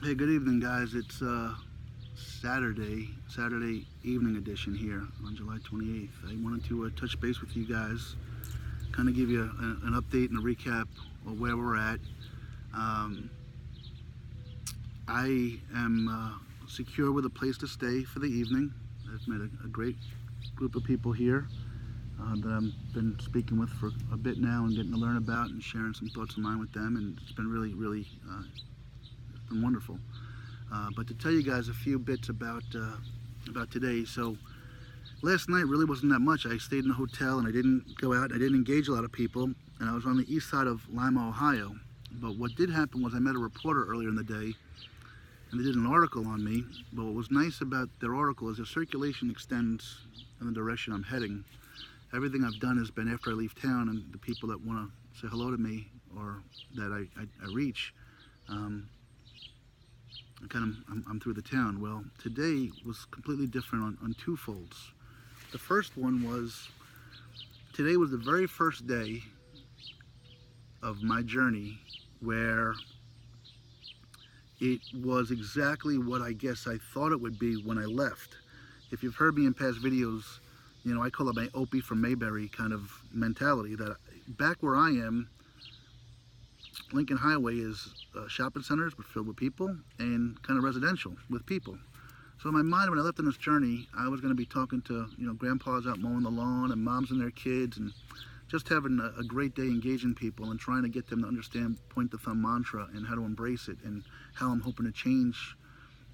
Hey, good evening, guys. It's Saturday evening edition here on July 28th. I wanted to touch base with you guys, kind of give you an update and a recap of where we're at. Um, I am secure with a place to stay for the evening. I've met a great group of people here that I've been speaking with for a bit now and getting to learn about and sharing some thoughts of mine with them, and it's been really it's been wonderful. But to tell you guys a few bits about today. So last night really wasn't that much. I stayed in a hotel and I didn't go out. I didn't engage a lot of people, and I was on the east side of Lima, Ohio. But what did happen was I met a reporter earlier in the day, and they did an article on me. But what was nice about their article is their circulation extends in the direction I'm heading. Everything I've done has been after I leave town, and the people that want to say hello to me or that I reach. I'm through the town. Well, today was completely different on two folds. The first one was today was the very first day of my journey where it was exactly what I guess I thought it would be when I left. If you've heard me in past videos, you know, I call it my Opie from Mayberry kind of mentality, that back where I am, Lincoln Highway is shopping centers filled with people and kind of residential with people. So in my mind, when I left on this journey, I was going to be talking to, you know, grandpas out mowing the lawn and moms and their kids, and just having a great day engaging people and trying to get them to understand point the thumb mantra and how to embrace it, and how I'm hoping to change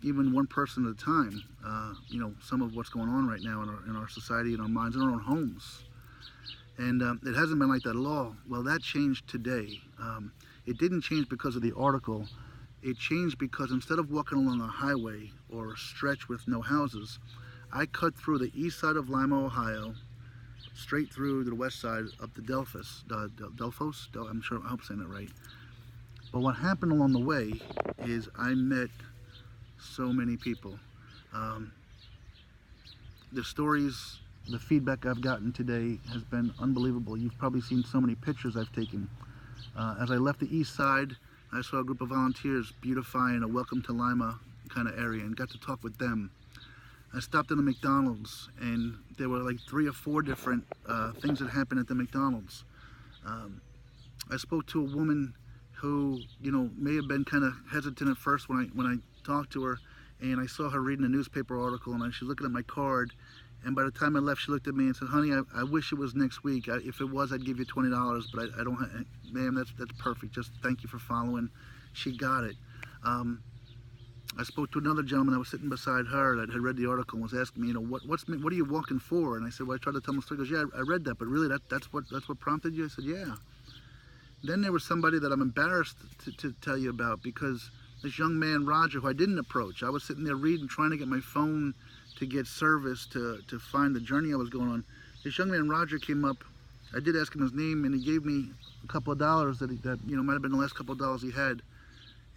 even one person at a time. You know, some of what's going on right now in our society, in our minds, in our own homes. And it hasn't been like that at all. Well, that changed today. It didn't change because of the article. It changed because instead of walking along a highway or a stretch with no houses, I cut through the east side of Lima, Ohio, straight through to the west side up to I'm sure I hope I'm saying that right. But what happened along the way is I met so many people. Um, the stories, the feedback I've gotten today has been unbelievable. You've probably seen so many pictures I've taken. As I left the east side, I saw a group of volunteers beautifying a welcome to Lima kind of area and got to talk with them. I stopped in a McDonald's, and there were like 3 or 4 different things that happened at the McDonald's. I spoke to a woman who, you know, may have been kind of hesitant at first when I talked to her, and I saw her reading a newspaper article, and she was looking at my card. And by the time I left, she looked at me and said, "Honey, I wish it was next week. If it was, I'd give you $20, but I don't. Ma'am, that's perfect. Just thank you for following." She got it. I spoke to another gentleman that was sitting beside her that had read the article and was asking me, you know, what are you walking for? And I said, well, I tried to tell him the story. He goes, yeah, I read that, but really that's what prompted you? I said, yeah. Then there was somebody that I'm embarrassed to tell you about, because this young man, Roger, who I didn't approach. I was sitting there reading, trying to get my phone to get service to find the journey I was going on. This young man, Roger, came up. I did ask him his name, and he gave me a couple of dollars that you know, might have been the last couple of dollars he had.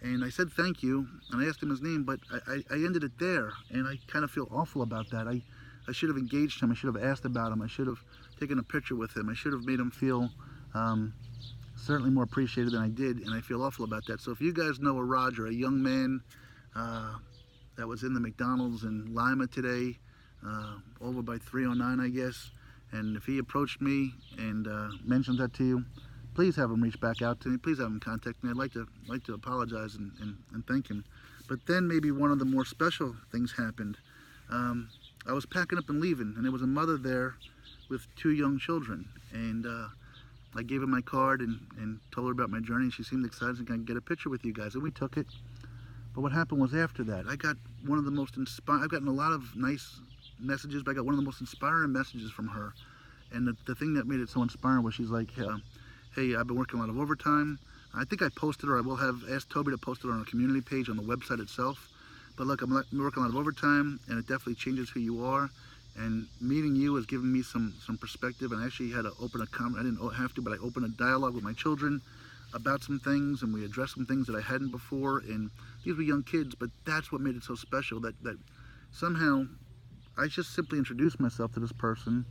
And I said thank you, and I asked him his name, but I ended it there, and I kind of feel awful about that. I should have engaged him. I should have asked about him. I should have taken a picture with him. I should have made him feel certainly more appreciated than I did, and I feel awful about that. So if you guys know a Roger, a young man that was in the McDonald's in Lima today, over by 309, I guess, and if he approached me and mentioned that to you, please have him reach back out to me. Please have him contact me. I'd like to apologize and thank him. But then maybe one of the more special things happened. I was packing up and leaving, and there was a mother there with 2 young children. And I gave her my card and told her about my journey. She seemed excited and can get a picture with you guys, and we took it. But what happened was after that, I got one of the most I've gotten a lot of nice messages, but I got one of the most inspiring messages from her. And the thing that made it so inspiring was she's like, hey, I've been working a lot of overtime. I think I posted, or I will have asked Toby to post it on our community page on the website itself. But look, I'm working a lot of overtime, and it definitely changes who you are. And meeting you has given me some perspective, and I actually had to open a I didn't have to, but I opened a dialogue with my children about some things, and we addressed some things that I hadn't before. And these were young kids, but that's what made it so special, that somehow I just simply introduced myself to this person.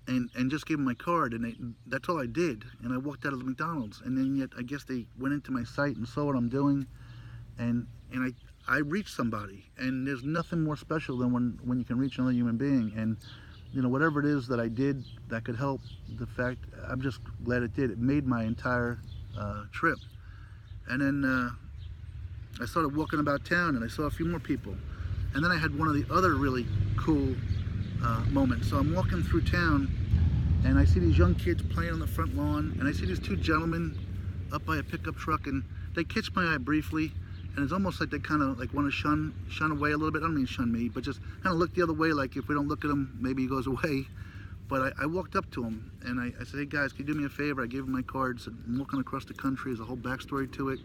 and just gave them my card, and that's all I did. And I walked out of the McDonald's, and then yet I guess they went into my site and saw what I'm doing, and I reached somebody. And there's nothing more special than when you can reach another human being. And you know, whatever it is that I did that could help, the fact, I'm just glad it did. It made my entire trip. And then I started walking about town, and I saw a few more people. And then I had one of the other really cool moments. So I'm walking through town, and I see these young kids playing on the front lawn, and I see these two gentlemen up by a pickup truck, and they catch my eye briefly, and it's almost like they kind of like want to shun away a little bit. I don't mean shun me, but just kind of look the other way, like if we don't look at him, maybe he goes away. But I walked up to him, and I said, hey guys, can you do me a favor? I gave him my card, said, I'm walking across the country, there's a whole backstory to it.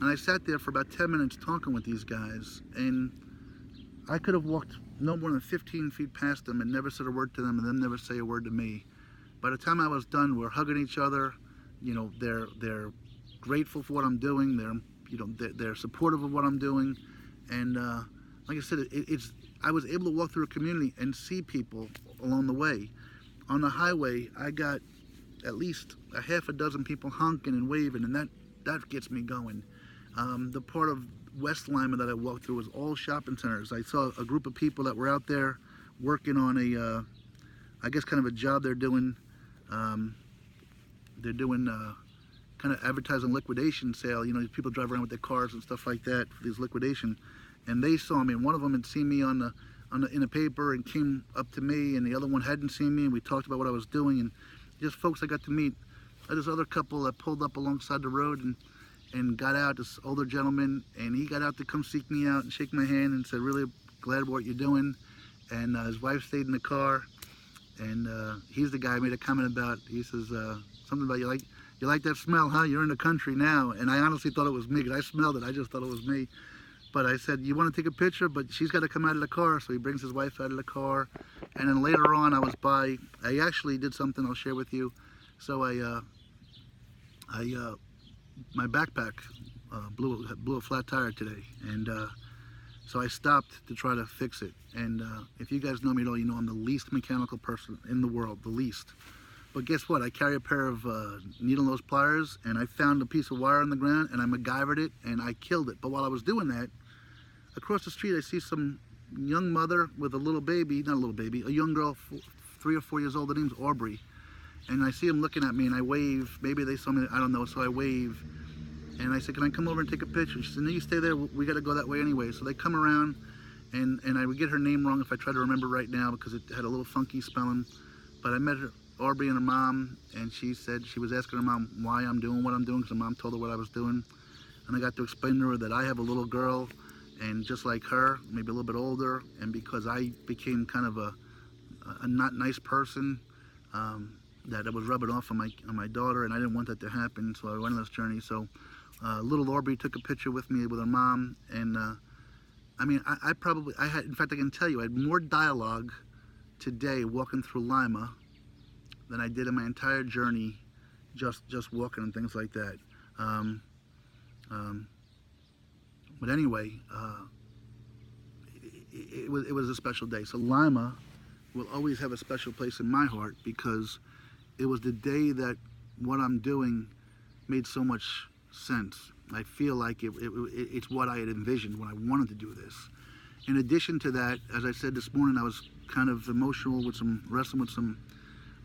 And I sat there for about 10 minutes talking with these guys, and I could have walked no more than 15 feet past them and never said a word to them, and them never say a word to me. By the time I was done, we're hugging each other. You know, they're grateful for what I'm doing. They're supportive of what I'm doing, and like I said, I was able to walk through a community and see people along the way. On the highway, I got at least a half a dozen people honking and waving, and that gets me going. The part of West Lima that I walked through was all shopping centers. I saw a group of people that were out there working on I guess kind of a job they're doing. They're doing kind of advertising liquidation sale. You know, these people drive around with their cars and stuff like that for these liquidation. And they saw me, and one of them had seen me in the paper and came up to me, and the other one hadn't seen me, and we talked about what I was doing, and just folks I got to meet. This other couple that pulled up alongside the road and got out, this older gentleman, and he got out to come seek me out and shake my hand and said, really glad what you're doing. And his wife stayed in the car, and he's the guy I made a comment about. He says something about, you like that smell, huh? You're in the country now. And I honestly thought it was me, because I smelled it. I just thought it was me. But I said, you want to take a picture? But she's got to come out of the car. So he brings his wife out of the car. And then later on, I actually did something I'll share with you. So my backpack blew a flat tire today. And so I stopped to try to fix it. And if you guys know me at all, you know I'm the least mechanical person in the world, the least. But guess what? I carry a pair of needle nose pliers, and I found a piece of wire on the ground, and I MacGyvered it, and I killed it. But while I was doing that, across the street I see some young mother with a little baby, not a little baby, a young girl, 3 or 4 years old. Her name's Aubrey. And I see them looking at me, and I wave. Maybe they saw me, I don't know, so I wave. And I said, can I come over and take a picture? She said, no, you stay there. We got to go that way anyway. So they come around, and I would get her name wrong if I try to remember right now, because it had a little funky spelling. But I met her, Aubrey, and her mom, and she said she was asking her mom why I'm doing what I'm doing, because her mom told her what I was doing. And I got to explain to her that I have a little girl, and just like her, maybe a little bit older, and because I became kind of a not nice person, that it was rubbing off on my daughter, and I didn't want that to happen, so I went on this journey. So little Aubrey took a picture with me with her mom, and I mean, I had, in fact, I can tell you, I had more dialogue today walking through Lima than I did in my entire journey, just walking and things like that. But anyway, it was a special day. So Lima will always have a special place in my heart, because it was the day that what I'm doing made so much sense. I feel like it's what I had envisioned when I wanted to do this. In addition to that, as I said this morning, I was kind of emotional with wrestling with some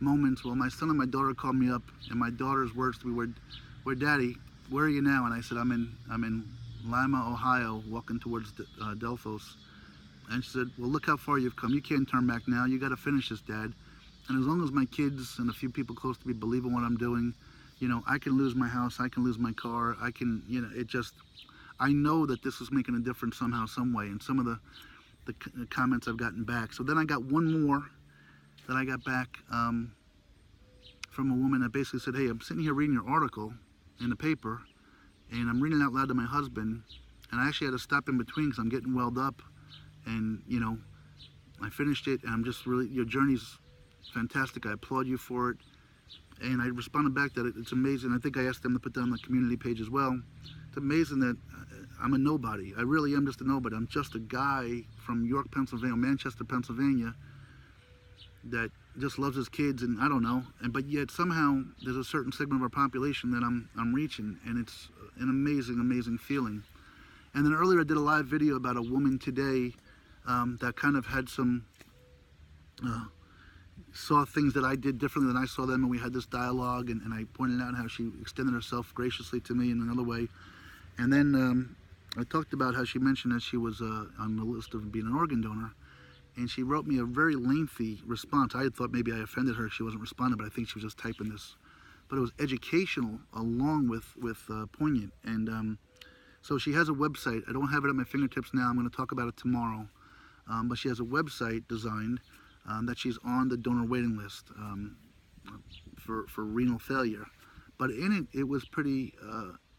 moments. Well, my son and my daughter called me up, and my daughter's words to me were, Daddy, where are you now? And I said, I'm in Lima, Ohio, walking towards Delphos. And she said, well, look how far you've come. You can't turn back now. You got to finish this, Dad. And as long as my kids and a few people close to me believe in what I'm doing, you know, I can lose my house, I can lose my car, I can, you know, I know that this is making a difference somehow, some way, and some of the comments I've gotten back. So then I got one more that I got back from a woman that basically said, hey, I'm sitting here reading your article in the paper, and I'm reading it out loud to my husband, and I actually had to stop in between because I'm getting welled up, and, you know, I finished it, and I'm just really, your journey's fantastic. I applaud you for it. And I responded back that it's amazing. I think I asked them to put that on the community page as well. It's amazing that I'm a nobody. I really am just a nobody. I'm just a guy from York, Pennsylvania, Manchester, Pennsylvania, that just loves his kids, and I don't know, but yet somehow there's a certain segment of our population that I'm reaching, and it's an amazing feeling. And then earlier I did a live video about a woman today that kind of had some saw things that I did differently than I saw them, and we had this dialogue, and I pointed out how she extended herself graciously to me in another way. And then I talked about how she mentioned that she was on the list of being an organ donor, and she wrote me a very lengthy response. I had thought maybe I offended her if she wasn't responding, but I think she was just typing this. But it was educational along with poignant. And so she has a website. I don't have it at my fingertips now. I'm going to talk about it tomorrow. But she has a website designed that she's on the donor waiting list for renal failure. But in it, it was pretty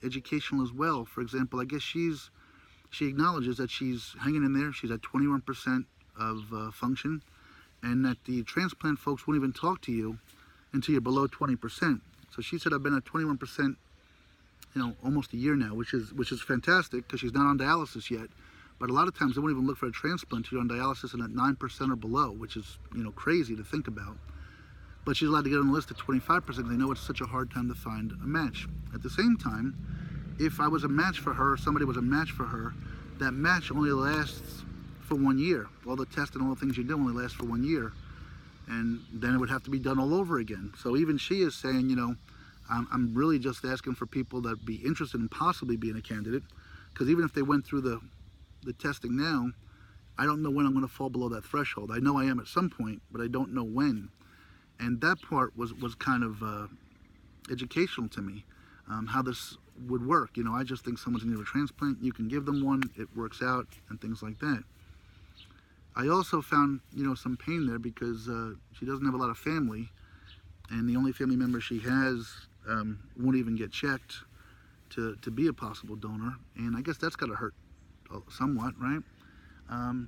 educational as well. For example, I guess she acknowledges that she's hanging in there. She's at 21% of function, and that the transplant folks won't even talk to you until you're below 20%. So she said, I've been at 21%, almost a year now, which is fantastic, because she's not on dialysis yet. But a lot of times they won't even look for a transplant until you're on dialysis and at 9% or below, which is crazy to think about. But she's allowed to get on the list at 25% because they know it's such a hard time to find a match. At the same time, if I was a match for her, somebody was a match for her, that match only lasts for 1 year. All the tests and all the things you do only last for 1 year, and then it would have to be done all over again. So even she is saying, I'm really just asking for people that be interested in possibly being a candidate, because even if they went through the testing now, I don't know when I'm going to fall below that threshold. I know I am at some point, but I don't know when. And that part was kind of educational to me, how this would work. I just think someone's in need of a transplant, you can give them one, it works out, and things like that. I also found, some pain there because she doesn't have a lot of family, and the only family member she has won't even get checked to be a possible donor, and I guess that's got to hurt somewhat, right? And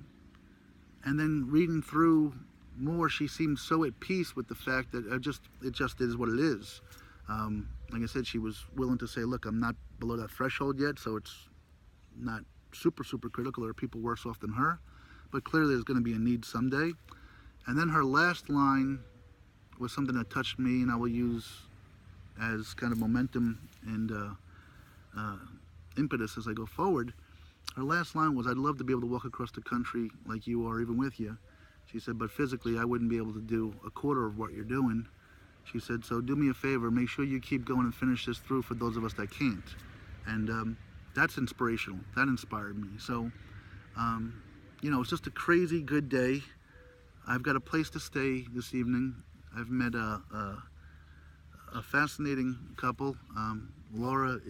then reading through more, she seemed so at peace with the fact that it just is what it is. Like I said, she was willing to say, look, I'm not below that threshold yet, so it's not super critical. There are people worse off than her, but clearly there's going to be a need someday. And then her last line was something that touched me, and I will use as kind of momentum and impetus as I go forward. Her last line was, I'd love to be able to walk across the country like you are, even with you. She said, but physically I wouldn't be able to do a quarter of what you're doing. She said, so do me a favor, make sure you keep going and finish this through for those of us that can't. And that's inspirational. That inspired me. So, it's just a crazy good day. I've got a place to stay this evening. I've met a fascinating couple. Laura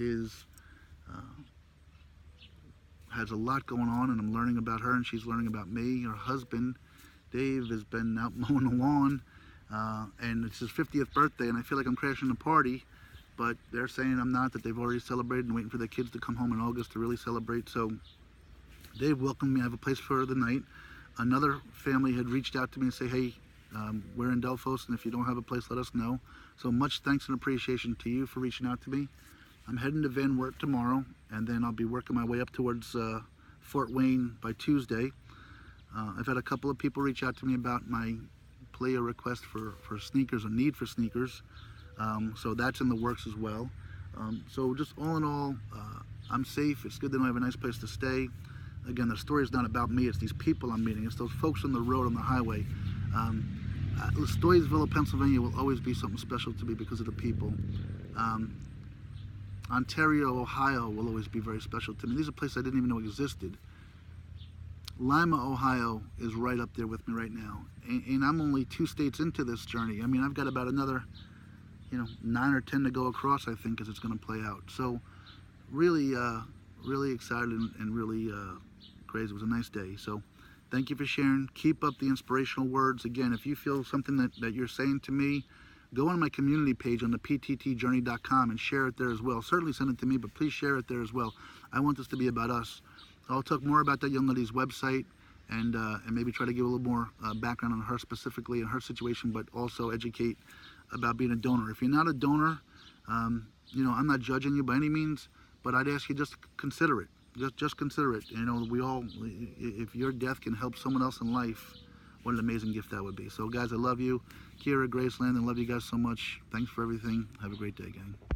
has a lot going on, and I'm learning about her, and she's learning about me. Her husband, Dave, has been out mowing the lawn, and it's his 50th birthday, and I feel like I'm crashing the party, but they're saying I'm not, that they've already celebrated and waiting for their kids to come home in August to really celebrate. So Dave welcomed me. I have a place for the night. Another family had reached out to me and say, hey, we're in Delphos, and if you don't have a place, let us know. So much thanks and appreciation to you for reaching out to me. I'm heading to Van Wert tomorrow, and then I'll be working my way up towards Fort Wayne by Tuesday. I've had a couple of people reach out to me about my player request for sneakers, a need for sneakers. So that's in the works as well. So just all in all, I'm safe. It's good that I have a nice place to stay. Again, the story is not about me. It's these people I'm meeting. It's those folks on the road, on the highway. Stoysville, Pennsylvania will always be something special to me because of the people. Ontario, Ohio will always be very special to me. These are places I didn't even know existed. Lima, Ohio is right up there with me right now. And I'm only 2 states into this journey. I mean, I've got about another, 9 or 10 to go across, I think, as it's going to play out. So really, really excited and really crazy. It was a nice day. So thank you for sharing. Keep up the inspirational words. Again, if you feel something that you're saying to me, go on my community page on the pttjourney.com and share it there as well. Certainly send it to me, but please share it there as well. I want this to be about us. I'll talk more about that young lady's website and maybe try to give a little more background on her specifically and her situation, but also educate about being a donor. If you're not a donor, I'm not judging you by any means, but I'd ask you just consider it. Just consider it. We all, if your death can help someone else in life, what an amazing gift that would be. So guys, I love you. Kira, Grace, Landon, love you guys so much. Thanks for everything. Have a great day, gang.